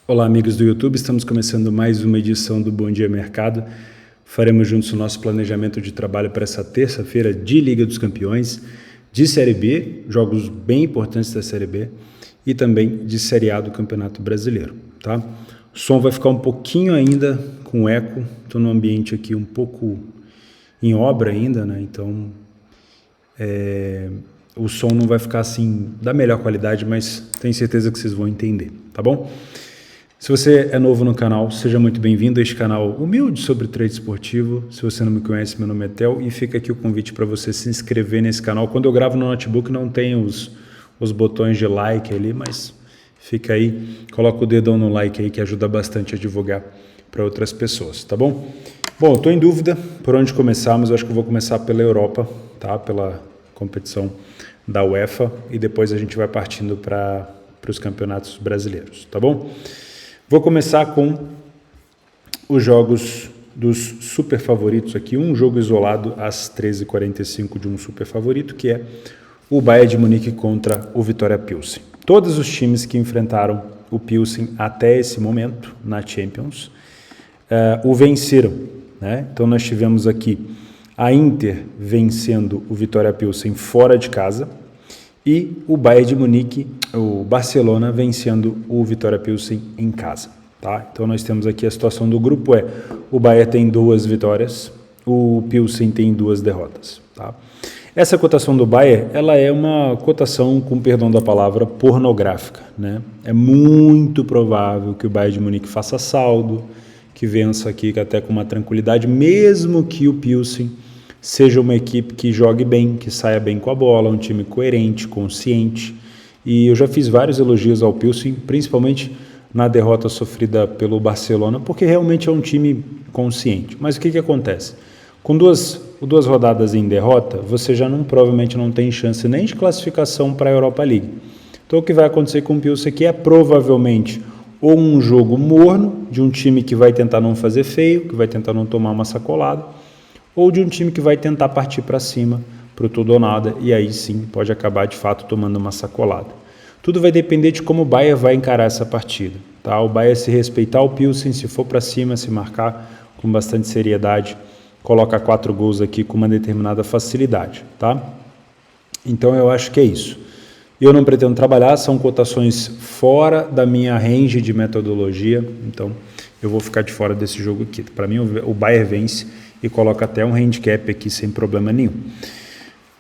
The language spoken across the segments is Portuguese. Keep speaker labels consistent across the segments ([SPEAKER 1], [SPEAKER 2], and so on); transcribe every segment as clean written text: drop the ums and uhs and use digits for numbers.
[SPEAKER 1] Olá, amigos do YouTube, estamos começando mais uma edição do Bom Dia Mercado. Faremos juntos o nosso planejamento de trabalho para essa terça-feira de Liga dos Campeões, de Série B, jogos bem importantes da Série B e também de Série A do Campeonato Brasileiro, tá? O som vai ficar um pouquinho ainda com eco, estou num ambiente aqui um pouco em obra ainda, né? Então o som não vai ficar assim da melhor qualidade, mas tenho certeza que vocês vão entender, tá bom? Se você é novo no canal, seja muito bem-vindo a este canal humilde sobre trade esportivo. Se você não me conhece, meu nome é Theo e fica aqui o convite para você se inscrever nesse canal. Quando eu gravo no notebook não tem os botões de like ali, mas fica aí, coloca o dedão no like aí que ajuda bastante a divulgar para outras pessoas, tá bom? Bom, estou em dúvida por onde começar, mas eu acho que eu vou começar pela Europa, tá? Pela competição da UEFA e depois a gente vai partindo para os campeonatos brasileiros, tá bom? Vou começar com os jogos dos super favoritos aqui, um jogo isolado às 13h45 de um super favorito, que é o Bayern de Munique contra o Vitória Pilsen. Todos os times que enfrentaram o Pilsen até esse momento na Champions o venceram, né? Então nós tivemos aqui a Inter vencendo o Vitória Pilsen fora de casa e o Bayern de Munique, o Barcelona, vencendo o Vitória Pilsen em casa, tá? Então nós temos aqui a situação do grupo o Bayern tem 2 vitórias, o Pilsen tem 2 derrotas, tá? Essa cotação do Bayern, ela é uma cotação, com perdão da palavra, pornográfica, né? É muito provável que o Bayern de Munique faça saldo, que vença aqui até com uma tranquilidade, mesmo que o Pilsen seja uma equipe que jogue bem, que saia bem com a bola, um time coerente, consciente. E eu já fiz vários elogios ao Pilsen, principalmente na derrota sofrida pelo Barcelona, porque realmente é um time consciente. Mas o que acontece? Com duas rodadas em derrota, você já provavelmente não tem chance nem de classificação para a Europa League. Então o que vai acontecer com o Pilsen aqui é provavelmente ou um jogo morno, de um time que vai tentar não fazer feio, que vai tentar não tomar uma sacolada, ou de um time que vai tentar partir para cima, para o tudo ou nada, e aí sim pode acabar de fato tomando uma sacolada. Tudo vai depender de como o Bayern vai encarar essa partida, tá? O Bayern, se respeitar o Pilsen, se for para cima, se marcar com bastante seriedade, coloca 4 gols aqui com uma determinada facilidade, tá? Então eu acho que é isso. Eu não pretendo trabalhar, são cotações fora da minha range de metodologia, então eu vou ficar de fora desse jogo aqui. Para mim o Bayern vence e coloca até um handicap aqui sem problema nenhum.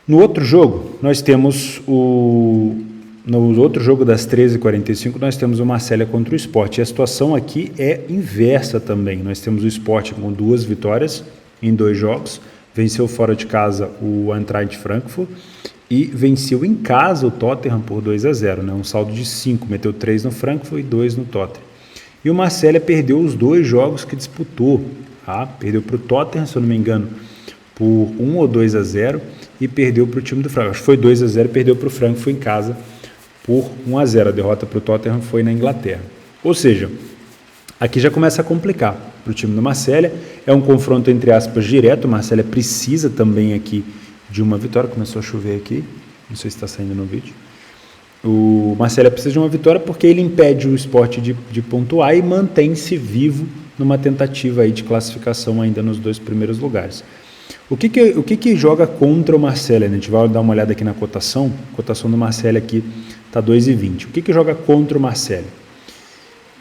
[SPEAKER 1] No outro jogo, nós temos no outro jogo das 13h45, nós temos o Marselha contra o Sport. E a situação aqui é inversa também. Nós temos o Sport com 2 vitórias em 2 jogos, venceu fora de casa o Eintracht Frankfurt e venceu em casa o Tottenham por 2-0, né? Um saldo de 5, meteu 3 no Frankfurt e 2 no Tottenham. E o Marselha perdeu os 2 jogos que disputou. Perdeu para o Tottenham, se eu não me engano, por 1 ou 2-0 e perdeu para o time do Frankfurt. Acho que foi 2-0 e perdeu para o Frankfurt em casa por 1-0. A derrota para o Tottenham foi na Inglaterra. Ou seja, aqui já começa a complicar para o time do Marselha. É um confronto, entre aspas, direto. O Marselha precisa também aqui de uma vitória. Começou a chover aqui, não sei se está saindo no vídeo. O Marselha precisa de uma vitória porque ele impede o Sport de pontuar e mantém-se vivo numa tentativa aí de classificação ainda nos 2 primeiros lugares. O que joga contra o Marselha? A gente vai dar uma olhada aqui na cotação. A cotação do Marselha aqui está 2,20. O que joga contra o Marselha?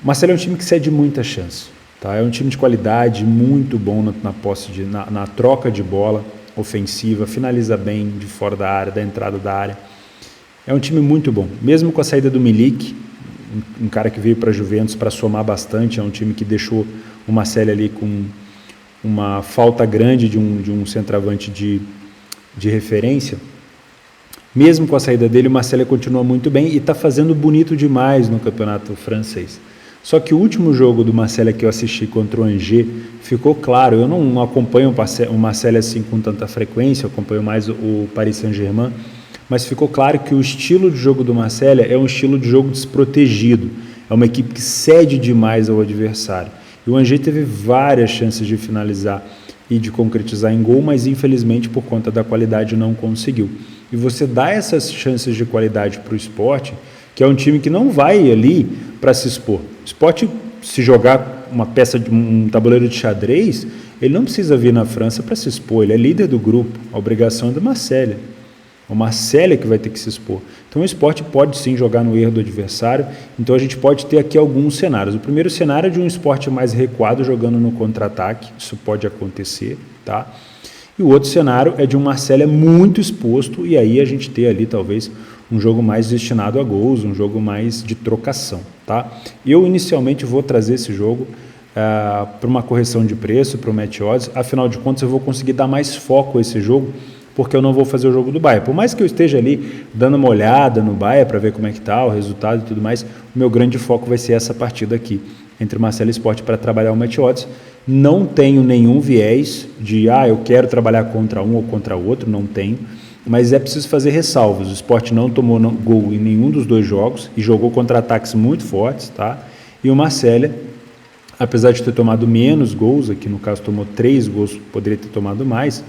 [SPEAKER 1] O Marselha é um time que cede muita chance, tá? É um time de qualidade, muito bom na troca de bola ofensiva, finaliza bem de fora da área, da entrada da área. É um time muito bom, mesmo com a saída do Milik, um cara que veio para a Juventus para somar bastante. É um time que deixou o Marselha ali com uma falta grande de um centroavante de referência. Mesmo com a saída dele, o Marselha continua muito bem e está fazendo bonito demais no campeonato francês. Só que o último jogo do Marselha que eu assisti contra o Angers ficou claro. Eu não acompanho o Marselha assim com tanta frequência, eu acompanho mais o Paris Saint-Germain, mas ficou claro que o estilo de jogo do Marselha é um estilo de jogo desprotegido. É uma equipe que cede demais ao adversário. E o Angers teve várias chances de finalizar e de concretizar em gol, mas infelizmente por conta da qualidade não conseguiu. E você dá essas chances de qualidade para o Sport, que é um time que não vai ali para se expor. O Sport, se jogar uma peça de um tabuleiro de xadrez, ele não precisa vir na França para se expor, ele é líder do grupo, a obrigação é do Marcelo. O Marcelo é que vai ter que se expor. Então o Sport pode sim jogar no erro do adversário, então a gente pode ter aqui alguns cenários. O primeiro cenário é de um Sport mais recuado jogando no contra-ataque, isso pode acontecer, tá? E o outro cenário é de um Marcelo muito exposto, e aí a gente ter ali talvez um jogo mais destinado a gols, um jogo mais de trocação, tá? Eu inicialmente vou trazer esse jogo para uma correção de preço, para o match odds, afinal de contas eu vou conseguir dar mais foco a esse jogo, porque eu não vou fazer o jogo do Bahia. Por mais que eu esteja ali dando uma olhada no Bahia para ver como é que está o resultado e tudo mais, o meu grande foco vai ser essa partida aqui, entre Marcelo e Sport, para trabalhar o match odds. Não tenho nenhum viés de, eu quero trabalhar contra um ou contra o outro, não tenho, mas é preciso fazer ressalvas. O Sport não tomou gol em nenhum dos dois jogos e jogou contra-ataques muito fortes, tá? E o Marcelo, apesar de ter tomado menos gols, aqui no caso tomou 3 gols, poderia ter tomado mais,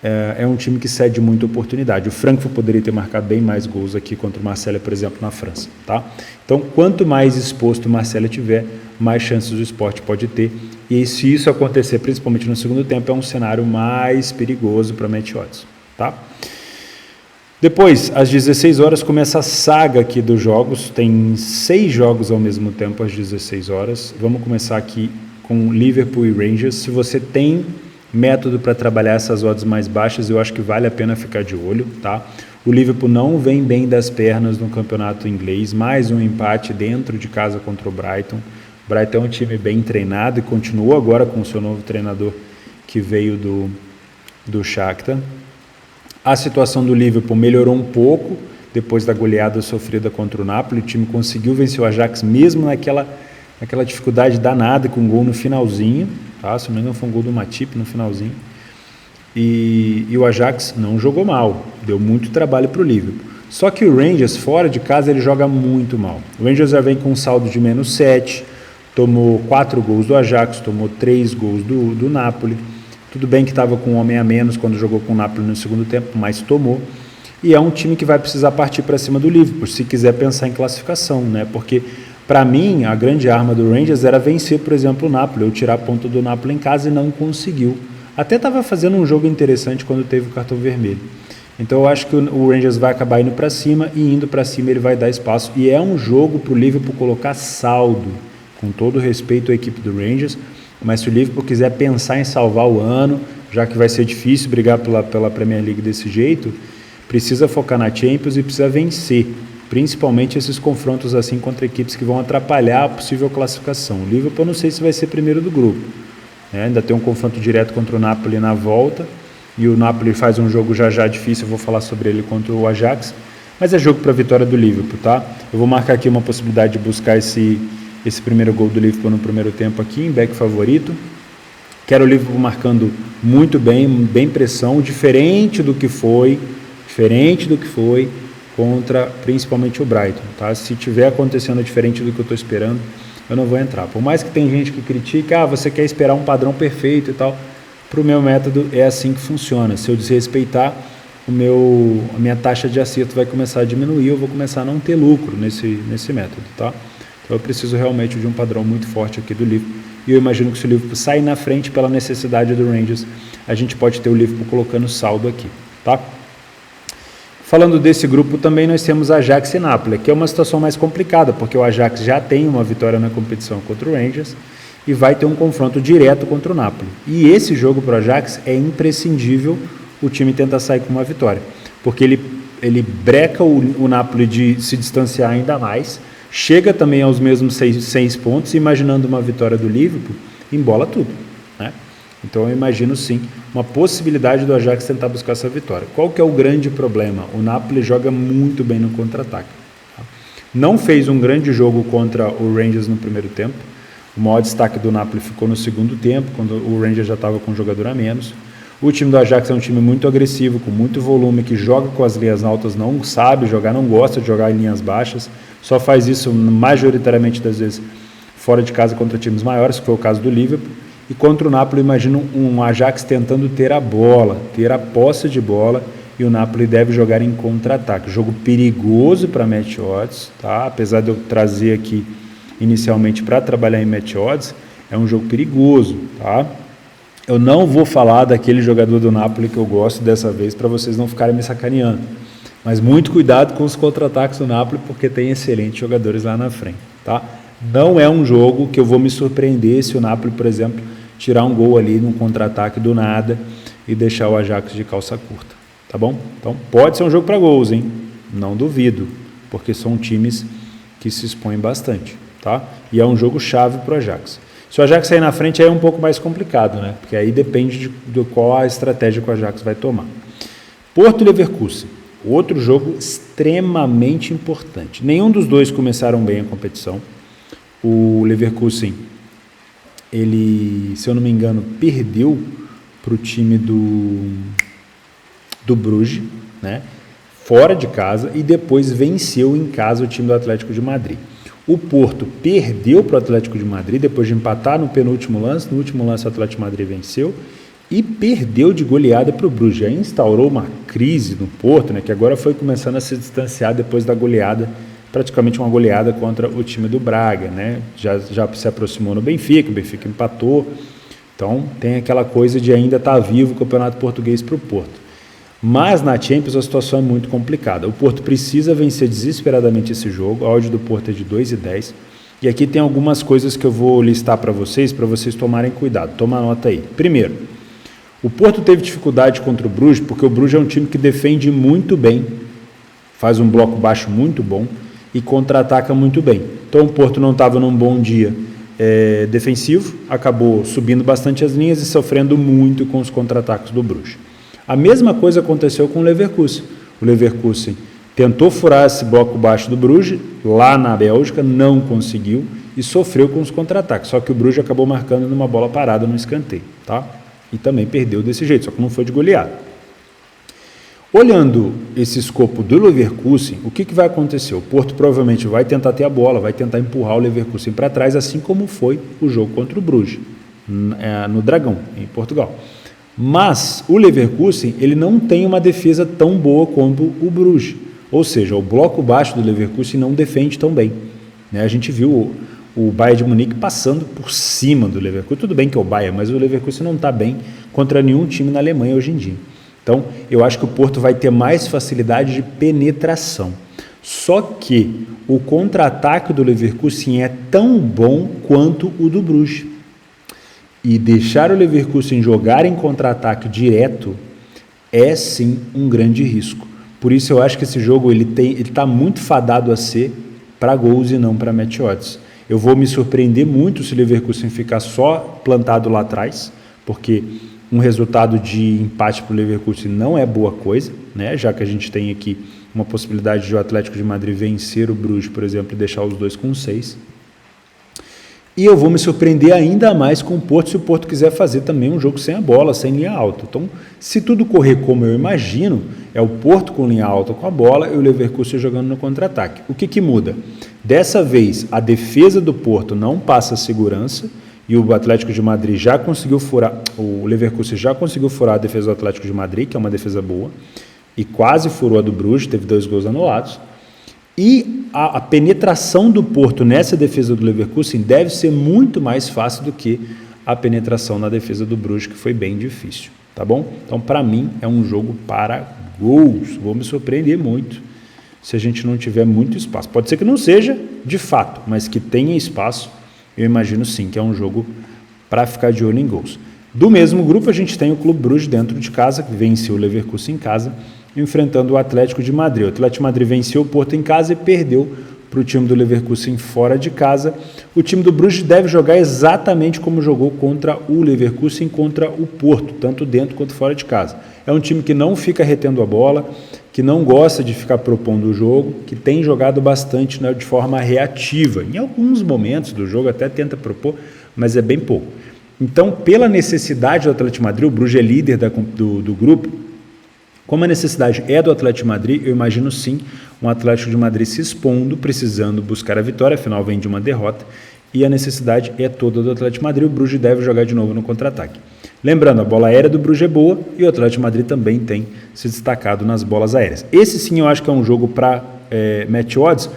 [SPEAKER 1] é um time que cede muita oportunidade. O Frankfurt poderia ter marcado bem mais gols aqui contra o Marcelo, por exemplo, na França, tá? Então, quanto mais exposto o Marcelo tiver, mais chances o Sport pode ter. E se isso acontecer, principalmente no segundo tempo, é um cenário mais perigoso para match odds, tá? Depois, às 16 horas, começa a saga aqui dos jogos. Tem 6 jogos ao mesmo tempo às 16 horas. Vamos começar aqui com Liverpool e Rangers. Se você tem método para trabalhar essas odds mais baixas, eu acho que vale a pena ficar de olho, tá? O Liverpool não vem bem das pernas no campeonato inglês, mais um empate dentro de casa contra o Brighton. O Brighton é um time bem treinado e continua agora com o seu novo treinador que veio do Shakhtar. A situação do Liverpool melhorou um pouco depois da goleada sofrida contra o Napoli. O time conseguiu vencer o Ajax mesmo naquela dificuldade danada, com um gol no finalzinho, tá? Se não me engano foi um gol do Matip no finalzinho. E o Ajax não jogou mal, deu muito trabalho para o Liverpool. Só que o Rangers, fora de casa, ele joga muito mal. O Rangers já vem com um saldo de -7, tomou 4 gols do Ajax, tomou 3 gols do Napoli. Tudo bem que estava com um homem a menos quando jogou com o Napoli no segundo tempo, mas tomou. E é um time que vai precisar partir para cima do Liverpool, se quiser pensar em classificação, né? Porque, para mim, a grande arma do Rangers era vencer, por exemplo, o Napoli, ou tirar a ponta do Napoli em casa, e não conseguiu. Até estava fazendo um jogo interessante quando teve o cartão vermelho. Então eu acho que o Rangers vai acabar indo para cima, e indo para cima ele vai dar espaço. E é um jogo para o Liverpool colocar saldo, com todo respeito à equipe do Rangers, mas se o Liverpool quiser pensar em salvar o ano, já que vai ser difícil brigar pela Premier League desse jeito, precisa focar na Champions e precisa vencer, principalmente esses confrontos assim contra equipes que vão atrapalhar a possível classificação. O Liverpool não sei se vai ser primeiro do grupo, né? Ainda tem um confronto direto contra o Napoli na volta, e o Napoli faz um jogo já difícil, eu vou falar sobre ele contra o Ajax, mas é jogo para a vitória do Liverpool, tá? Eu vou marcar aqui uma possibilidade de buscar esse primeiro gol do Liverpool no primeiro tempo aqui, em back favorito. Quero o Liverpool marcando muito bem pressão, diferente do que foi contra principalmente o Brighton, tá? Se tiver acontecendo diferente do que eu estou esperando, eu não vou entrar. Por mais que tem gente que critica, você quer esperar um padrão perfeito e tal, para o meu método é assim que funciona. Se eu desrespeitar, a minha taxa de acerto vai começar a diminuir, eu vou começar a não ter lucro nesse método, tá? Então eu preciso realmente de um padrão muito forte aqui do Liverpool, e eu imagino que se o Liverpool sair na frente pela necessidade do Rangers, a gente pode ter o Liverpool colocando saldo aqui, tá? Falando desse grupo também nós temos Ajax e Napoli, que é uma situação mais complicada, porque o Ajax já tem uma vitória na competição contra o Rangers e vai ter um confronto direto contra o Napoli. E esse jogo para o Ajax é imprescindível o time tentar sair com uma vitória, porque ele breca o Napoli de se distanciar ainda mais, chega também aos mesmos 6 pontos, imaginando uma vitória do Liverpool, embola tudo, né? Então eu imagino sim uma possibilidade do Ajax tentar buscar essa vitória. Qual que é o grande problema? O Napoli joga muito bem no contra-ataque, tá? Não fez um grande jogo contra o Rangers no primeiro tempo. O maior destaque do Napoli ficou no segundo tempo, quando o Rangers já estava com um jogador a menos. O time do Ajax é um time muito agressivo, com muito volume, que joga com as linhas altas, não sabe jogar, não gosta de jogar em linhas baixas, só faz isso majoritariamente das vezes fora de casa contra times maiores, que foi o caso do Liverpool. E contra o Napoli, imagino um Ajax tentando ter a bola, ter a posse de bola e o Napoli deve jogar em contra-ataque. Jogo perigoso para match odds, tá? Apesar de eu trazer aqui inicialmente para trabalhar em match odds, é um jogo perigoso, tá? Eu não vou falar daquele jogador do Napoli que eu gosto dessa vez para vocês não ficarem me sacaneando. Mas muito cuidado com os contra-ataques do Napoli, porque tem excelentes jogadores lá na frente, tá? Não é um jogo que eu vou me surpreender se o Napoli, por exemplo, tirar um gol ali num contra-ataque do nada e deixar o Ajax de calça curta, tá bom? Então pode ser um jogo para gols, hein? Não duvido, porque são times que se expõem bastante, tá? E é um jogo chave para o Ajax. Se o Ajax sair na frente, aí é um pouco mais complicado, né? Porque aí depende de qual a estratégia que o Ajax vai tomar. Porto e Leverkusen, outro jogo extremamente importante. Nenhum dos dois começaram bem a competição. O Leverkusen, ele, se eu não me engano, perdeu para o time do Bruges, né? Fora de casa, e depois venceu em casa o time do Atlético de Madrid. O Porto perdeu para o Atlético de Madrid depois de empatar no penúltimo lance. No último lance o Atlético de Madrid venceu e perdeu de goleada para o Bruges. Aí instaurou uma crise no Porto, né, que agora foi começando a se distanciar depois da goleada, praticamente uma goleada contra o time do Braga, né? Já se aproximou no Benfica, o Benfica empatou. Então tem aquela coisa de ainda estar vivo o Campeonato Português para o Porto. Mas na Champions a situação é muito complicada. O Porto precisa vencer desesperadamente esse jogo. A odd do Porto é de 2,10. E aqui tem algumas coisas que eu vou listar para vocês tomarem cuidado. Toma nota aí. Primeiro, o Porto teve dificuldade contra o Bruges, porque o Bruges é um time que defende muito bem, faz um bloco baixo muito bom e contra-ataca muito bem. Então o Porto não estava num bom dia defensivo, acabou subindo bastante as linhas e sofrendo muito com os contra-ataques do Bruges. A mesma coisa aconteceu com o Leverkusen. O Leverkusen tentou furar esse bloco baixo do Bruges, lá na Bélgica, não conseguiu e sofreu com os contra-ataques. Só que o Bruges acabou marcando numa bola parada no escanteio, tá? E também perdeu desse jeito, só que não foi de goleada. Olhando esse escopo do Leverkusen, o que vai acontecer? O Porto provavelmente vai tentar ter a bola, vai tentar empurrar o Leverkusen para trás, assim como foi o jogo contra o Bruges, no Dragão, em Portugal. Mas o Leverkusen, ele não tem uma defesa tão boa quanto o Bruges. Ou seja, o bloco baixo do Leverkusen não defende tão bem, né? A gente viu o Bayern de Munique passando por cima do Leverkusen. Tudo bem que é o Bayern, mas o Leverkusen não está bem contra nenhum time na Alemanha hoje em dia. Então, eu acho que o Porto vai ter mais facilidade de penetração. Só que o contra-ataque do Leverkusen é tão bom quanto o do Bruges. E deixar o Leverkusen jogar em contra-ataque direto é sim um grande risco. Por isso eu acho que esse jogo ele está muito fadado a ser para gols e não para match odds. Eu vou me surpreender muito se o Leverkusen ficar só plantado lá atrás, porque um resultado de empate para o Leverkusen não é boa coisa, né? Já que a gente tem aqui uma possibilidade de o Atlético de Madrid vencer o Bruges, por exemplo, e deixar os dois com 6. E eu vou me surpreender ainda mais com o Porto, se o Porto quiser fazer também um jogo sem a bola, sem linha alta. Então, se tudo correr como eu imagino, é o Porto com linha alta com a bola e o Leverkusen jogando no contra-ataque. O que muda? Dessa vez, a defesa do Porto não passa segurança e o Atlético de Madrid já conseguiu furar, o Leverkusen já conseguiu furar a defesa do Atlético de Madrid, que é uma defesa boa, e quase furou a do Bruges, teve 2 gols anulados. E a penetração do Porto nessa defesa do Leverkusen deve ser muito mais fácil do que a penetração na defesa do Bruges, que foi bem difícil, tá bom? Então, para mim, é um jogo para gols. Vou me surpreender muito se a gente não tiver muito espaço. Pode ser que não seja de fato, mas que tenha espaço, eu imagino sim que é um jogo para ficar de olho em gols. Do mesmo grupo, a gente tem o Clube Bruges dentro de casa, que venceu o Leverkusen em casa, enfrentando o Atlético de Madrid. O Atlético de Madrid venceu o Porto em casa e perdeu para o time do Leverkusen fora de casa. O time do Bruges deve jogar exatamente como jogou contra o Leverkusen, contra o Porto, tanto dentro quanto fora de casa. É um time que não fica retendo a bola, que não gosta de ficar propondo o jogo, que tem jogado bastante, né, de forma reativa. Em alguns momentos do jogo até tenta propor, mas é bem pouco. Então, pela necessidade do Atlético de Madrid, o Bruges é líder do grupo. Como a necessidade é do Atlético de Madrid, eu imagino sim um Atlético de Madrid se expondo, precisando buscar a vitória, afinal vem de uma derrota, e a necessidade é toda do Atlético de Madrid. O Bruges deve jogar de novo no contra-ataque. Lembrando, a bola aérea do Bruges é boa e o Atlético de Madrid também tem se destacado nas bolas aéreas. Esse sim eu acho que é um jogo para match odds,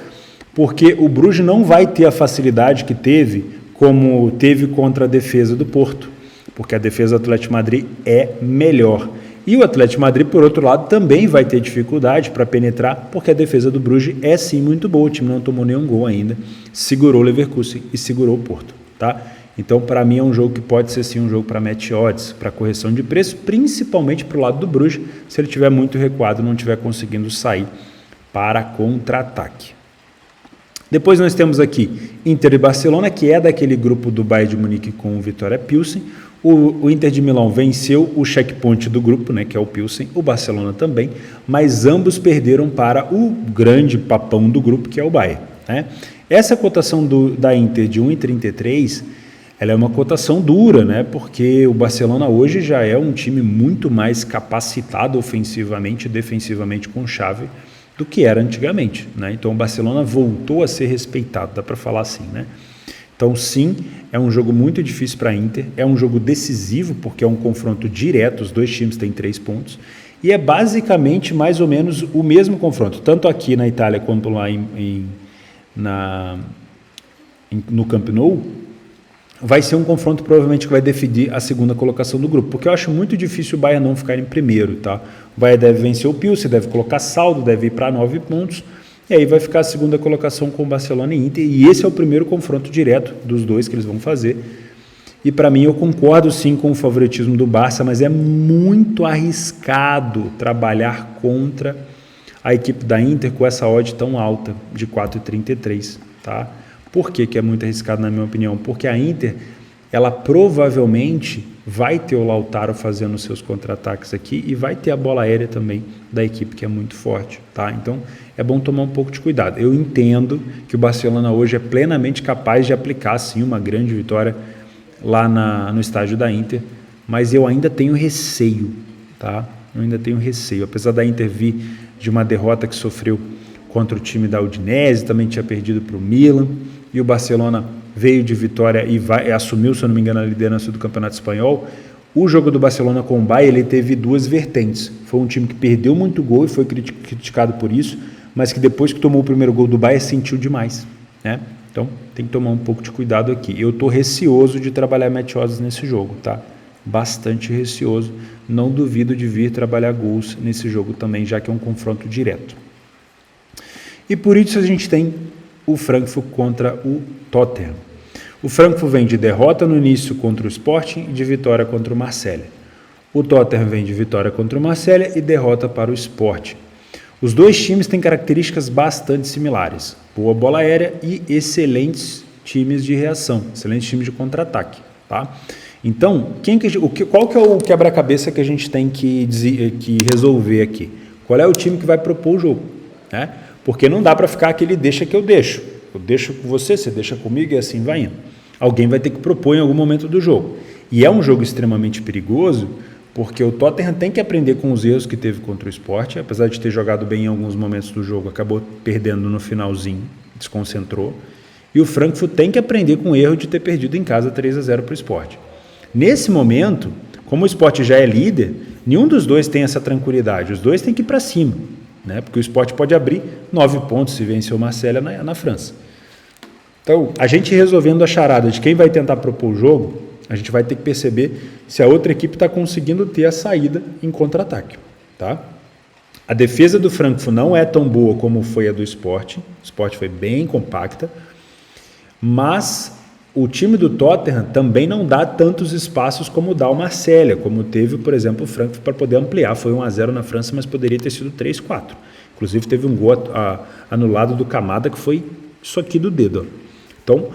[SPEAKER 1] porque o Bruges não vai ter a facilidade que teve, como teve contra a defesa do Porto, porque a defesa do Atlético de Madrid é melhor. E o Atlético de Madrid, por outro lado, também vai ter dificuldade para penetrar, porque a defesa do Bruges é sim muito boa. O time não tomou nenhum gol ainda, segurou o Leverkusen e segurou o Porto, tá? Então, para mim, é um jogo que pode ser sim um jogo para match odds, para correção de preço, principalmente para o lado do Bruges, se ele estiver muito recuado, não estiver conseguindo sair para contra-ataque. Depois nós temos aqui Inter e Barcelona, que é daquele grupo do Bayern de Munique com o Vitória Pilsen. O Inter de Milão venceu o checkpoint do grupo, né, que é o Pilsen, o Barcelona também, mas ambos perderam para o grande papão do grupo, que é o Bayern, né? Essa cotação da Inter de 1,33, ela é uma cotação dura, né, porque o Barcelona hoje já é um time muito mais capacitado ofensivamente e defensivamente com chave do que era antigamente, né? Então o Barcelona voltou a ser respeitado, dá para falar assim, né? Então sim, é um jogo muito difícil para a Inter, é um jogo decisivo porque é um confronto direto, os dois times têm 3 pontos, e é basicamente mais ou menos o mesmo confronto, tanto aqui na Itália quanto lá no Camp Nou. Vai ser um confronto provavelmente que vai definir a segunda colocação do grupo, porque eu acho muito difícil o Bayern não ficar em primeiro, tá? O Bayern deve vencer o Pilsen, deve colocar saldo, deve ir para 9 pontos, e aí vai ficar a segunda colocação com o Barcelona e Inter, e esse é o primeiro confronto direto dos dois que eles vão fazer. E para mim eu concordo sim com o favoritismo do Barça, mas é muito arriscado trabalhar contra a equipe da Inter com essa odd tão alta de 4,33, tá? Por que é muito arriscado, na minha opinião? Porque a Inter, ela provavelmente vai ter o Lautaro fazendo seus contra-ataques aqui e vai ter a bola aérea também da equipe, que é muito forte, tá? Então, é bom tomar um pouco de cuidado. Eu entendo que o Barcelona hoje é plenamente capaz de aplicar, sim, uma grande vitória lá no estádio da Inter, mas eu ainda tenho receio, tá? Eu ainda tenho receio. Apesar da Inter vir de uma derrota que sofreu contra o time da Udinese, também tinha perdido para o Milan, e o Barcelona veio de vitória e assumiu, se eu não me engano, a liderança do Campeonato Espanhol. O jogo do Barcelona com o Bayern, ele teve duas vertentes. Foi um time que perdeu muito gol e foi criticado por isso, mas que depois que tomou o primeiro gol do Bayern, sentiu demais, né? Então, tem que tomar um pouco de cuidado aqui. Eu estou receoso de trabalhar match odds nesse jogo, tá? Bastante receoso. Não duvido de vir trabalhar gols nesse jogo também, já que é um confronto direto. E por isso a gente tem o Frankfurt contra o Tottenham. O Frankfurt vem de derrota no início contra o Sporting e de vitória contra o Marselha. O Tottenham vem de vitória contra o Marselha e derrota para o Sporting. Os dois times têm características bastante similares. Boa bola aérea e excelentes times de reação, excelentes times de contra-ataque, tá? Então, qual que é o quebra-cabeça que a gente tem que resolver aqui? Qual é o time que vai propor o jogo, né? Porque não dá para ficar aquele deixa que eu deixo com você, você deixa comigo e assim vai indo. Alguém vai ter que propor em algum momento do jogo. E é um jogo extremamente perigoso, porque o Tottenham tem que aprender com os erros que teve contra o Sport, apesar de ter jogado bem em alguns momentos do jogo, acabou perdendo no finalzinho, desconcentrou. E o Frankfurt tem que aprender com o erro de ter perdido em casa 3-0 para o Sport. Nesse momento, como o Sport já é líder, nenhum dos dois tem essa tranquilidade, os dois têm que ir para cima, né? Porque o Sport pode abrir 9 pontos se vencer o Marselha na França. Então, a gente resolvendo a charada de quem vai tentar propor o jogo, a gente vai ter que perceber se a outra equipe está conseguindo ter a saída em contra-ataque, tá? A defesa do Frankfurt não é tão boa como foi a do Sport, o Sport foi bem compacta, mas o time do Tottenham também não dá tantos espaços como dá o Marselha, como teve, por exemplo, o Frankfurt para poder ampliar. Foi 1-0 na França, mas poderia ter sido 3-4. Inclusive, teve um gol anulado do Kamada, que foi isso aqui do dedo. Ó. Então,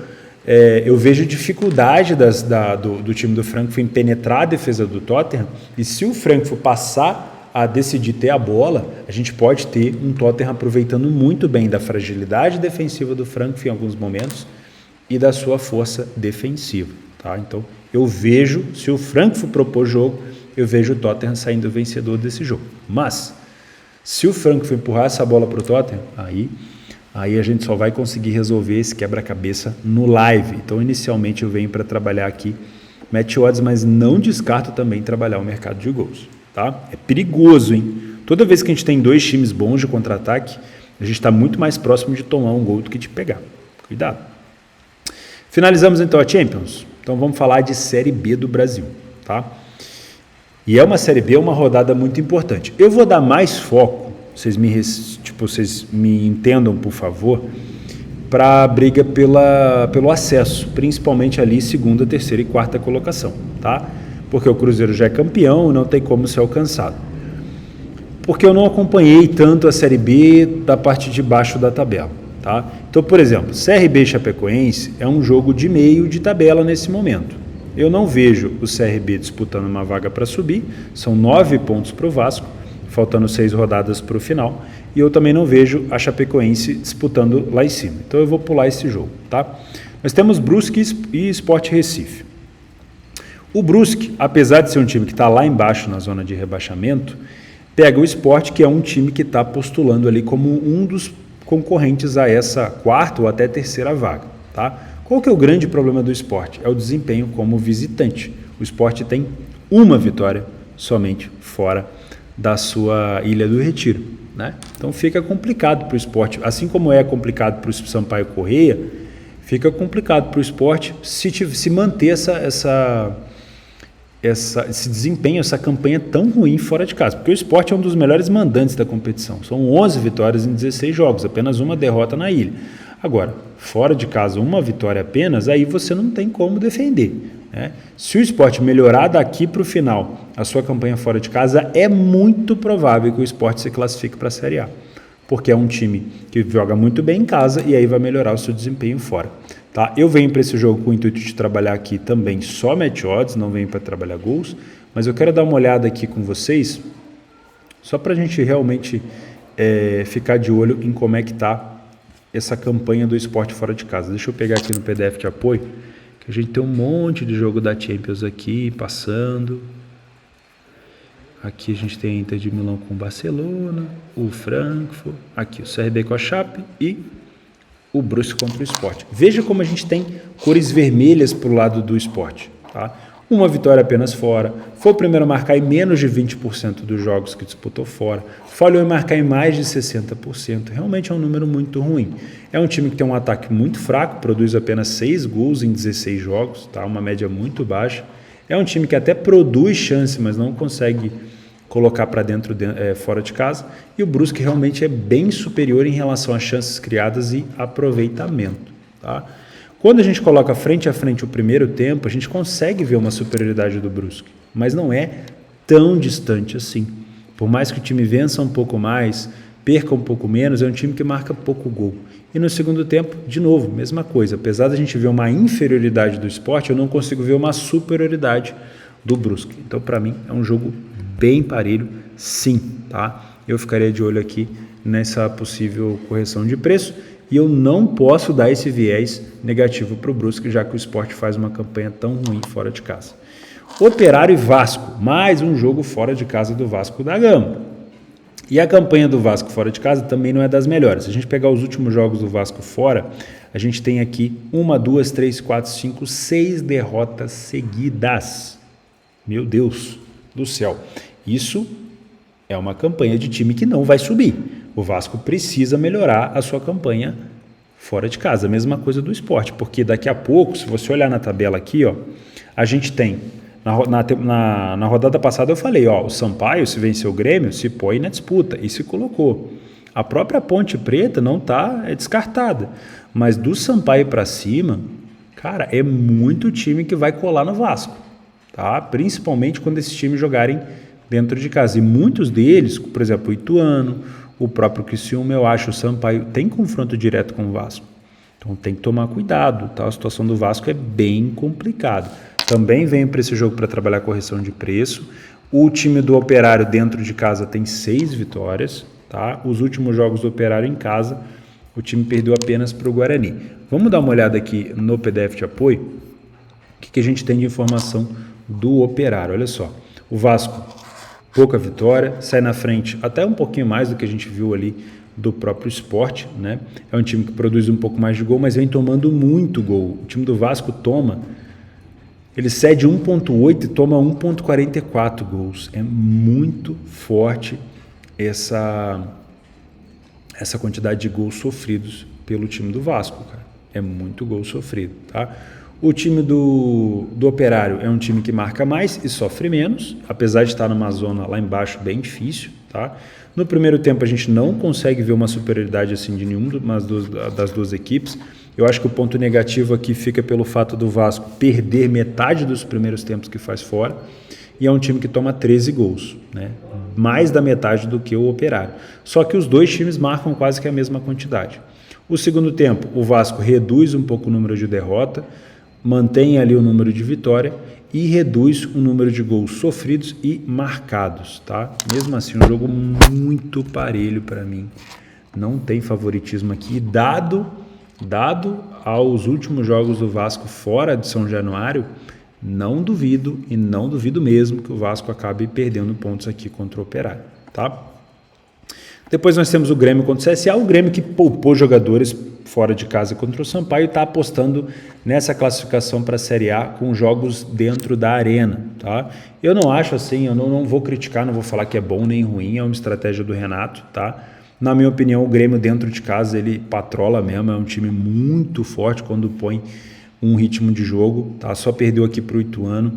[SPEAKER 1] eu vejo dificuldade do time do Frankfurt em penetrar a defesa do Tottenham, e se o Frankfurt passar a decidir ter a bola, a gente pode ter um Tottenham aproveitando muito bem da fragilidade defensiva do Frankfurt em alguns momentos, e da sua força defensiva, tá? Então, eu vejo, se o Frankfurt propor jogo, eu vejo o Tottenham saindo vencedor desse jogo. Mas, se o Frankfurt empurrar essa bola para o Tottenham, aí Aí a gente só vai conseguir resolver esse quebra-cabeça no live. Então, inicialmente eu venho para trabalhar aqui match odds, mas não descarto também trabalhar o mercado de gols, tá? É perigoso, hein? Toda vez que a gente tem dois times bons de contra-ataque, a gente está muito mais próximo de tomar um gol do que de pegar. Cuidado. Finalizamos então a Champions. Então vamos falar de Série B do Brasil, tá? E é uma Série B, uma rodada muito importante. Eu vou dar mais foco, vocês me entendam, por favor, para a briga pelo acesso, principalmente ali segunda, terceira e quarta colocação, tá? Porque o Cruzeiro já é campeão e não tem como ser alcançado. Porque eu não acompanhei tanto a Série B da parte de baixo da tabela, tá? Então, por exemplo, CRB e Chapecoense é um jogo de meio de tabela nesse momento. Eu não vejo o CRB disputando uma vaga para subir, são 9 pontos para o Vasco, faltando 6 rodadas para o final, e eu também não vejo a Chapecoense disputando lá em cima. Então eu vou pular esse jogo, tá? Nós temos Brusque e Sport Recife. O Brusque, apesar de ser um time que está lá embaixo na zona de rebaixamento, pega o Sport, que é um time que está postulando ali como um dos concorrentes a essa quarta ou até terceira vaga, tá? Qual que é o grande problema do Sport? É o desempenho como visitante. O Sport tem uma vitória somente fora da sua Ilha do Retiro, né? Então fica complicado para o Sport, assim como é complicado para o Sampaio Corrêa, fica complicado para o Sport se manter esse desempenho, essa campanha tão ruim fora de casa, porque o Sport é um dos melhores mandantes da competição, são 11 vitórias em 16 jogos, apenas uma derrota na ilha. Agora, fora de casa, uma vitória apenas, aí você não tem como defender, né? Se o Sport melhorar daqui para o final a sua campanha fora de casa, é muito provável que o Sport se classifique para a Série A, porque é um time que joga muito bem em casa e aí vai melhorar o seu desempenho fora. Tá? Eu venho para esse jogo com o intuito de trabalhar aqui também só match odds, não venho para trabalhar gols, mas eu quero dar uma olhada aqui com vocês, só para a gente realmente ficar de olho em como é que está essa campanha do Sport fora de casa. Deixa eu pegar aqui no PDF de apoio, que a gente tem um monte de jogo da Champions aqui, passando. Aqui a gente tem a Inter de Milão com o Barcelona, o Frankfurt, aqui o CRB com a Chape e o Brusque contra o Sport. Veja como a gente tem cores vermelhas para o lado do Sport, tá? Uma vitória apenas fora, foi o primeiro a marcar em menos de 20% dos jogos que disputou fora, falhou em marcar em mais de 60%, realmente é um número muito ruim. É um time que tem um ataque muito fraco, produz apenas 6 gols em 16 jogos, tá? Uma média muito baixa. É um time que até produz chance, mas não consegue colocar para dentro, fora de casa, e o Brusque realmente é bem superior em relação às chances criadas e aproveitamento, tá? Quando a gente coloca frente a frente o primeiro tempo, a gente consegue ver uma superioridade do Brusque, mas não é tão distante assim. Por mais que o time vença um pouco mais, perca um pouco menos, é um time que marca pouco gol. E no segundo tempo, de novo, mesma coisa. Apesar da gente ver uma inferioridade do Sport, eu não consigo ver uma superioridade do Brusque. Então, para mim, é um jogo bem parelho, sim, tá? Eu ficaria de olho aqui nessa possível correção de preço e eu não posso dar esse viés negativo para o Brusque, já que o Sport faz uma campanha tão ruim fora de casa. Operário e Vasco, mais um jogo fora de casa do Vasco da Gama. E a campanha do Vasco fora de casa também não é das melhores. Se a gente pegar os últimos jogos do Vasco fora, a gente tem aqui 1, 2, 3, 4, 5, 6 derrotas seguidas. Meu Deus do céu. Isso é uma campanha de time que não vai subir. O Vasco precisa melhorar a sua campanha fora de casa. A mesma coisa do Sport, porque daqui a pouco, se você olhar na tabela aqui, ó, a gente tem, na rodada passada eu falei, ó, o Sampaio, se vencer o Grêmio, se põe na disputa e se colocou. A própria Ponte Preta não está descartada, mas do Sampaio para cima, cara, é muito time que vai colar no Vasco, tá? Principalmente quando esses times jogarem dentro de casa. E muitos deles, por exemplo, o Ituano, o próprio Criciúma, eu acho, o Sampaio tem confronto direto com o Vasco. Então tem que tomar cuidado, tá? A situação do Vasco é bem complicada. Também venho para esse jogo para trabalhar correção de preço. O time do Operário dentro de casa tem 6 vitórias, tá? Os últimos jogos do Operário em casa, o time perdeu apenas para o Guarani. Vamos dar uma olhada aqui no PDF de apoio, o que a gente tem de informação do Operário. Olha só, o Vasco, pouca vitória, sai na frente até um pouquinho mais do que a gente viu ali do próprio Sport, né? É um time que produz um pouco mais de gol, mas vem tomando muito gol. O time do Vasco ele cede 1.8 e toma 1.44 gols. É muito forte essa quantidade de gols sofridos pelo time do Vasco, cara. É muito gol sofrido, tá? O time do Operário é um time que marca mais e sofre menos, apesar de estar numa zona lá embaixo bem difícil, tá? No primeiro tempo a gente não consegue ver uma superioridade assim de nenhuma das duas equipes. Eu acho que o ponto negativo aqui fica pelo fato do Vasco perder metade dos primeiros tempos que faz fora, e é um time que toma 13 gols, né? Mais da metade do que o Operário. Só que os dois times marcam quase que a mesma quantidade. O segundo tempo, o Vasco reduz um pouco o número de derrota, mantém ali o número de vitória e reduz o número de gols sofridos e marcados, tá? Mesmo assim, um jogo muito parelho para mim. Não tem favoritismo aqui, dado aos últimos jogos do Vasco fora de São Januário, não duvido e não duvido mesmo que o Vasco acabe perdendo pontos aqui contra o Operário, tá? Depois nós temos o Grêmio contra o CSA, o Grêmio que poupou jogadores fora de casa contra o Sampaio e está apostando nessa classificação para a Série A com jogos dentro da arena, tá? Eu não acho assim, eu não vou criticar, não vou falar que é bom nem ruim, é uma estratégia do Renato, tá? Na minha opinião, o Grêmio dentro de casa, ele patrola mesmo, é um time muito forte quando põe um ritmo de jogo, tá? Só perdeu aqui para o Ituano,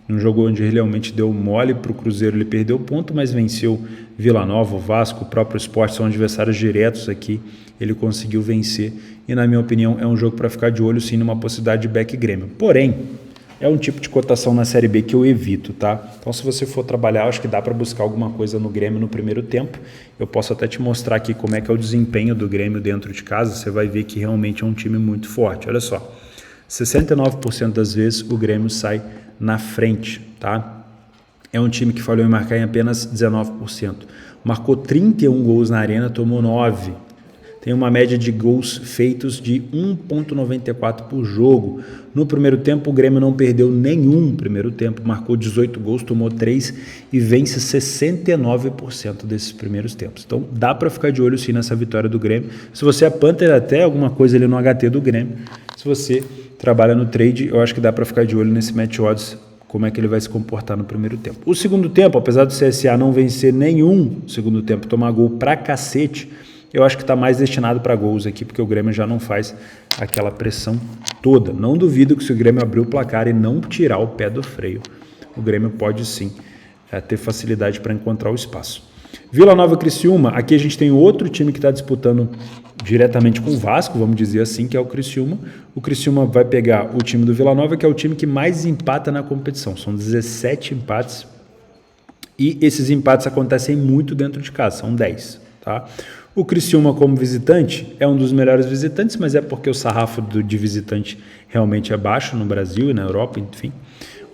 [SPEAKER 1] um jogo onde ele realmente deu mole para o Cruzeiro, ele perdeu ponto, mas venceu Vila Nova, o Vasco, o próprio Sport, são adversários diretos aqui, ele conseguiu vencer, e na minha opinião é um jogo para ficar de olho sim numa possibilidade de back Grêmio. Porém, é um tipo de cotação na Série B que eu evito, tá? Então se você for trabalhar, acho que dá para buscar alguma coisa no Grêmio no primeiro tempo, eu posso até te mostrar aqui como é que é o desempenho do Grêmio dentro de casa, você vai ver que realmente é um time muito forte, olha só. 69% das vezes o Grêmio sai na frente, tá? É um time que falhou em marcar em apenas 19%. Marcou 31 gols na arena, tomou 9. Tem uma média de gols feitos de 1.94 por jogo. No primeiro tempo, o Grêmio não perdeu nenhum primeiro tempo, marcou 18 gols, tomou 3 e vence 69% desses primeiros tempos. Então, dá para ficar de olho sim nessa vitória do Grêmio. Se você é Panther, até alguma coisa ali no HT do Grêmio. Se você trabalha no trade, eu acho que dá para ficar de olho nesse match odds, como é que ele vai se comportar no primeiro tempo. O segundo tempo, apesar do CSA não vencer nenhum segundo tempo, tomar gol pra cacete, eu acho que está mais destinado para gols aqui, porque o Grêmio já não faz aquela pressão toda. Não duvido que se o Grêmio abrir o placar e não tirar o pé do freio, o Grêmio pode sim ter facilidade para encontrar o espaço. Vila Nova e Criciúma, aqui a gente tem outro time que está disputando diretamente com o Vasco, vamos dizer assim, que é o Criciúma. O Criciúma vai pegar o time do Vila Nova, que é o time que mais empata na competição. São 17 empates e esses empates acontecem muito dentro de casa, são 10, tá? O Criciúma como visitante é um dos melhores visitantes, mas é porque o sarrafo de visitante realmente é baixo no Brasil e na Europa, enfim.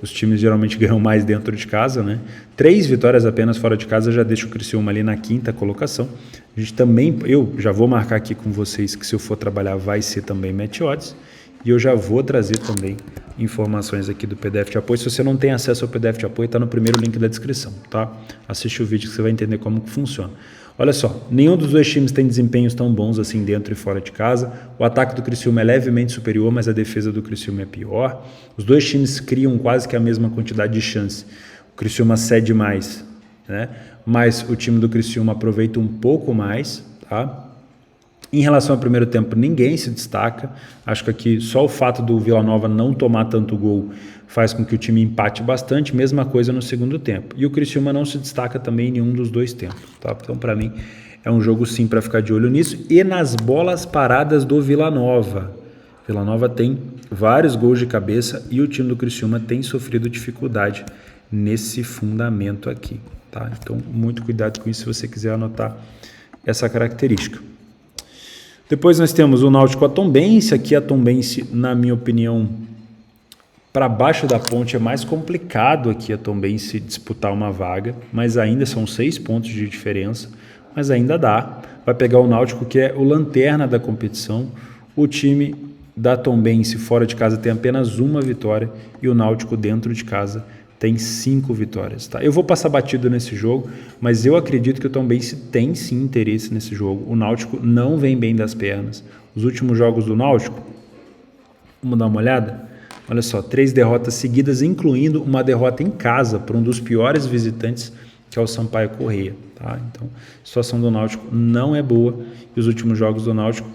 [SPEAKER 1] Os times geralmente ganham mais dentro de casa, né? 3 vitórias apenas fora de casa já deixa o Criciúma ali na 5ª colocação. A gente também, eu já vou marcar aqui com vocês que se eu for trabalhar vai ser também match odds. E eu já vou trazer também informações aqui do PDF de apoio. Se você não tem acesso ao PDF de apoio, está no primeiro link da descrição, tá? Assiste o vídeo que você vai entender como que funciona. Olha só, nenhum dos dois times tem desempenhos tão bons assim dentro e fora de casa. O ataque do Criciúma é levemente superior, mas a defesa do Criciúma é pior. Os dois times criam quase que a mesma quantidade de chance. O Criciúma cede mais, né? Mas o time do Criciúma aproveita um pouco mais, tá? Em relação ao primeiro tempo, ninguém se destaca. Acho que aqui só o fato do Vila Nova não tomar tanto gol faz com que o time empate bastante. Mesma coisa no segundo tempo. E o Criciúma não se destaca também em nenhum dos dois tempos, tá? Então, para mim, é um jogo sim para ficar de olho nisso. E nas bolas paradas do Vila Nova. Vila Nova tem vários gols de cabeça e o time do Criciúma tem sofrido dificuldade nesse fundamento aqui, tá? Então, muito cuidado com isso se você quiser anotar essa característica. Depois nós temos o Náutico a Tombense. Aqui a Tombense, na minha opinião, para baixo da ponte é mais complicado aqui a Tombense disputar uma vaga, mas ainda são 6 pontos de diferença, mas ainda dá. Vai pegar o Náutico, que é o lanterna da competição. O time da Tombense fora de casa tem apenas uma vitória e o Náutico dentro de casa tem 5 vitórias. Tá? Eu vou passar batido nesse jogo, mas eu acredito que o Tombense tem sim interesse nesse jogo. O Náutico não vem bem das pernas. Os últimos jogos do Náutico, vamos dar uma olhada? Olha só, 3 derrotas seguidas, incluindo uma derrota em casa para um dos piores visitantes, que é o Sampaio Corrêa. Tá? Então, a situação do Náutico não é boa. E os últimos jogos do Náutico,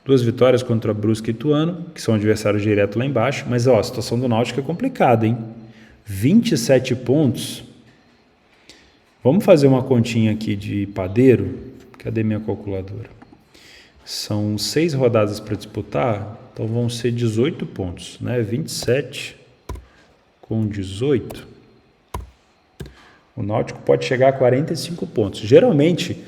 [SPEAKER 1] 2 vitórias contra Brusque e Ituano, que são adversários diretos lá embaixo. Mas a situação do Náutico é complicada, hein? 27 pontos. Vamos fazer uma continha aqui de padeiro. Cadê minha calculadora? São 6 rodadas para disputar, então vão ser 18 pontos, né? 27 com 18. O Náutico pode chegar a 45 pontos. Geralmente,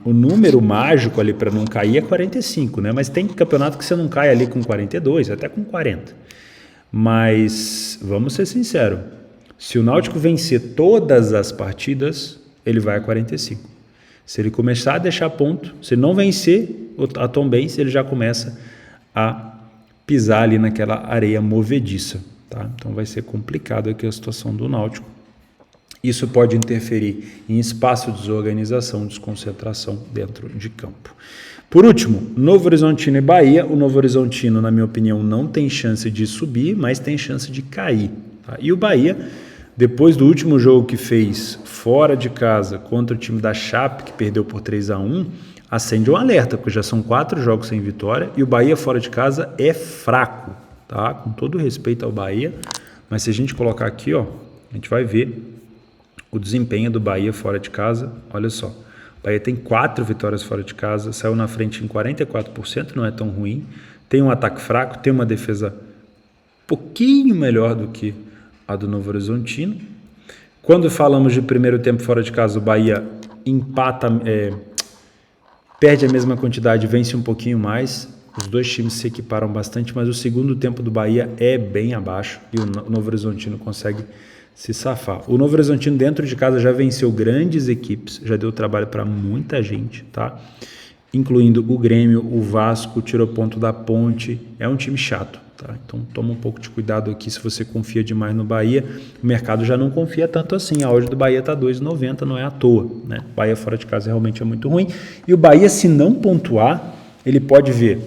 [SPEAKER 1] o número mágico ali para não cair é 45, né? Mas tem campeonato que você não cai ali com 42, até com 40. Mas, vamos ser sinceros, se o Náutico vencer todas as partidas, ele vai a 45. Se ele começar a deixar ponto, se ele não vencer a Tombense, ele já começa a pisar ali naquela areia movediça. Tá? Então vai ser complicado aqui a situação do Náutico. Isso pode interferir em espaço de desorganização, desconcentração dentro de campo. Por último, Novo Horizontino e Bahia. O Novo Horizontino, na minha opinião, não tem chance de subir, mas tem chance de cair. Tá? E o Bahia, depois do último jogo que fez fora de casa contra o time da Chape, que perdeu por 3-1, acende um alerta, porque já são 4 jogos sem vitória e o Bahia fora de casa é fraco. Tá? Com todo respeito ao Bahia, mas se a gente colocar aqui, ó, a gente vai ver o desempenho do Bahia fora de casa. Olha só, o Bahia tem 4 vitórias fora de casa, saiu na frente em 44%, não é tão ruim, tem um ataque fraco, tem uma defesa um pouquinho melhor do que a do Novo Horizontino. Quando falamos de primeiro tempo fora de casa, o Bahia empata, perde a mesma quantidade, vence um pouquinho mais. Os dois times se equiparam bastante, mas o segundo tempo do Bahia é bem abaixo e o Novo Horizontino consegue se safar. O Novo Horizontino dentro de casa já venceu grandes equipes, já deu trabalho para muita gente, tá? Incluindo o Grêmio, o Vasco, tirou ponto da Ponte. É um time chato, tá? Então toma um pouco de cuidado aqui se você confia demais no Bahia. O mercado já não confia tanto assim. A odd do Bahia está 2,90, não é à toa, né? O Bahia fora de casa realmente é muito ruim. E o Bahia, se não pontuar, ele pode ver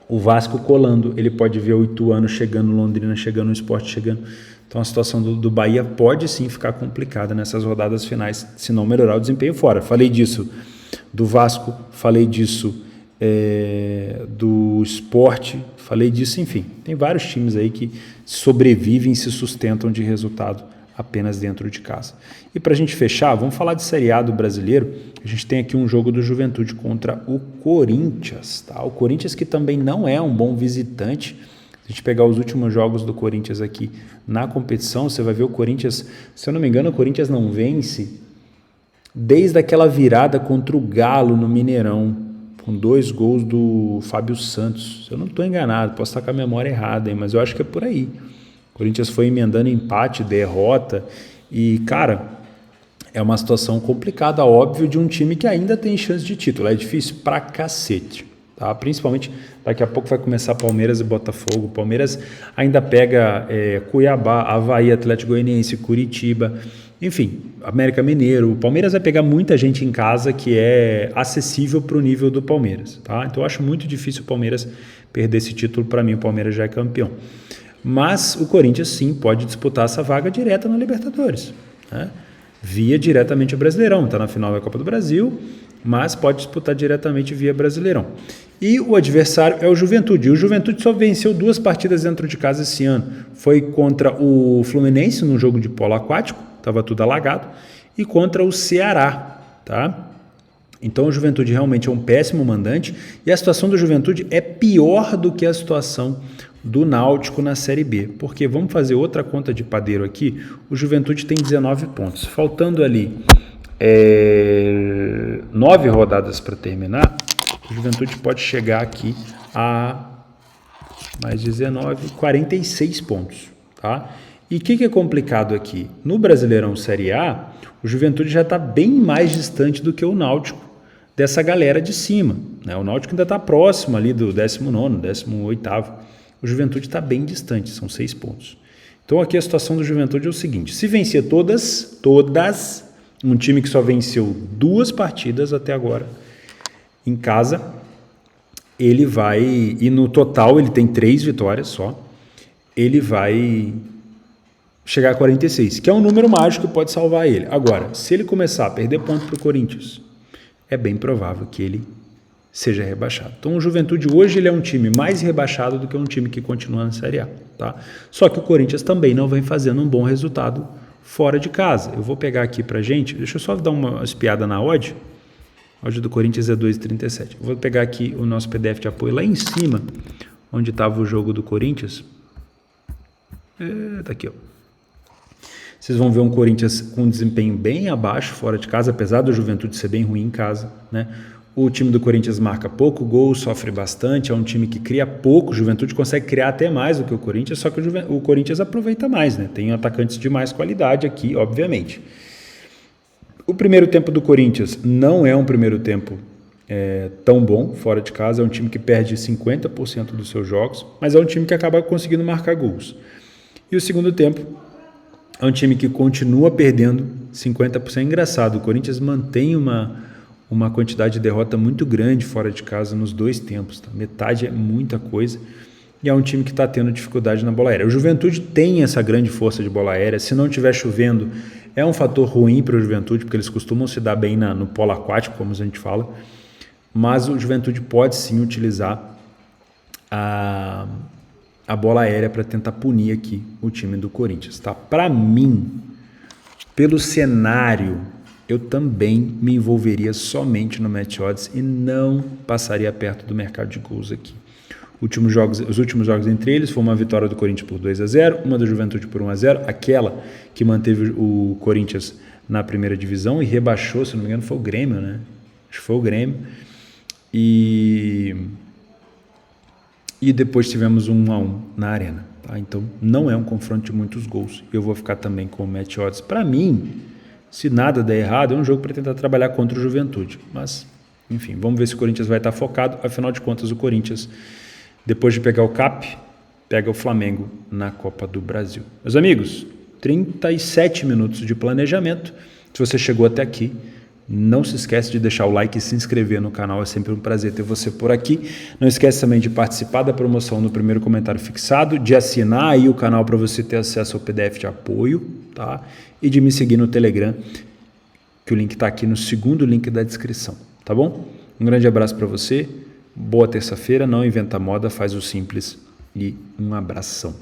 [SPEAKER 1] o Vasco colando, ele pode ver o Ituano chegando, Londrina chegando, o Sport chegando. Então a situação do Bahia pode sim ficar complicada nessas rodadas finais, se não melhorar o desempenho fora. Falei disso do Vasco, falei disso do Sport, falei disso, enfim. Tem vários times aí que sobrevivem e se sustentam de resultado apenas dentro de casa. E para a gente fechar, vamos falar de Série A do Brasileiro. A gente tem aqui um jogo do Juventude contra o Corinthians. Tá? O Corinthians, que também não é um bom visitante. Se a gente pegar os últimos jogos do Corinthians aqui na competição, você vai ver o Corinthians, se eu não me engano, o Corinthians não vence desde aquela virada contra o Galo no Mineirão, com 2 gols do Fábio Santos. Se eu não estou enganado, posso estar com a memória errada, hein, mas eu acho que é por aí. O Corinthians foi emendando empate, derrota e, cara, é uma situação complicada, óbvio, de um time que ainda tem chance de título. É difícil pra cacete, tá? Principalmente daqui a pouco vai começar Palmeiras e Botafogo. O Palmeiras ainda pega Cuiabá, Avaí, Atlético Goianiense, Curitiba, enfim, América Mineiro. O Palmeiras vai pegar muita gente em casa que é acessível para o nível do Palmeiras, tá? Então eu acho muito difícil o Palmeiras perder esse título. Para mim, o Palmeiras já é campeão. Mas o Corinthians sim pode disputar essa vaga direta na Libertadores, né? Via diretamente o Brasileirão, está na final da Copa do Brasil, mas pode disputar diretamente via Brasileirão. E o adversário é o Juventude. E o Juventude só venceu 2 partidas dentro de casa esse ano. Foi contra o Fluminense no jogo de polo aquático, estava tudo alagado, e contra o Ceará, tá? Então o Juventude realmente é um péssimo mandante e a situação do Juventude é pior do que a situação do Náutico na Série B, porque vamos fazer outra conta de padeiro aqui. O Juventude tem 19 pontos, faltando ali 9 rodadas para terminar. O Juventude pode chegar aqui a mais 19, 46 pontos, tá? E o que é complicado aqui? No Brasileirão Série A, o Juventude já está bem mais distante do que o Náutico dessa galera de cima, né? O Náutico ainda está próximo ali do 19º, 18º. O Juventude está bem distante, são 6 pontos. Então aqui a situação do Juventude é o seguinte, se vencer todas, um time que só venceu 2 partidas até agora em casa, ele vai, e no total ele tem 3 vitórias só, ele vai chegar a 46, que é um número mágico que pode salvar ele. Agora, se ele começar a perder ponto para o Corinthians, é bem provável que ele seja rebaixado. Então o Juventude hoje ele é um time mais rebaixado do que um time que continua na Série A. Tá? Só que o Corinthians também não vem fazendo um bom resultado fora de casa. Eu vou pegar aqui pra gente, deixa eu só dar uma espiada na odd. A odd do Corinthians é 2,37. Eu vou pegar aqui o nosso PDF de apoio lá em cima, onde estava o jogo do Corinthians. Tá aqui, ó. Vocês vão ver um Corinthians com um desempenho bem abaixo fora de casa, apesar do Juventude ser bem ruim em casa, né? O time do Corinthians marca pouco gol, sofre bastante, é um time que cria pouco, o Juventude consegue criar até mais do que o Corinthians, só que o Corinthians aproveita mais, né? Tem atacantes de mais qualidade aqui, obviamente. O primeiro tempo do Corinthians não é um primeiro tempo tão bom fora de casa, é um time que perde 50% dos seus jogos, mas é um time que acaba conseguindo marcar gols. E o segundo tempo é um time que continua perdendo 50%. É engraçado, o Corinthians mantém uma quantidade de derrota muito grande fora de casa nos 2 tempos. Tá? Metade é muita coisa. E é um time que está tendo dificuldade na bola aérea. O Juventude tem essa grande força de bola aérea. Se não estiver chovendo, é um fator ruim para o Juventude, porque eles costumam se dar bem no polo aquático, como a gente fala. Mas o Juventude pode sim utilizar a bola aérea para tentar punir aqui o time do Corinthians. Tá? Para mim, pelo cenário, eu também me envolveria somente no match odds e não passaria perto do mercado de gols aqui. Os últimos jogos entre eles foi uma vitória do Corinthians por 2-0, uma do Juventude por 1-0, aquela que manteve o Corinthians na primeira divisão e rebaixou, se não me engano, foi o Grêmio, né? Acho que foi o Grêmio. E depois tivemos 1-1 na Arena. Tá? Então, não é um confronto de muitos gols. Eu vou ficar também com o match odds. Para mim, se nada der errado, é um jogo para tentar trabalhar contra o Juventude. Mas, enfim, vamos ver se o Corinthians vai estar focado. Afinal de contas, o Corinthians, depois de pegar o CAP, pega o Flamengo na Copa do Brasil. Meus amigos, 37 minutos de planejamento. Se você chegou até aqui, não se esquece de deixar o like e se inscrever no canal. É sempre um prazer ter você por aqui. Não esquece também de participar da promoção no primeiro comentário fixado, de assinar aí o canal para você ter acesso ao PDF de apoio, tá? E de me seguir no Telegram, que o link está aqui no segundo link da descrição, tá bom? Um grande abraço para você, boa terça-feira, não inventa moda, faz o simples e um abração.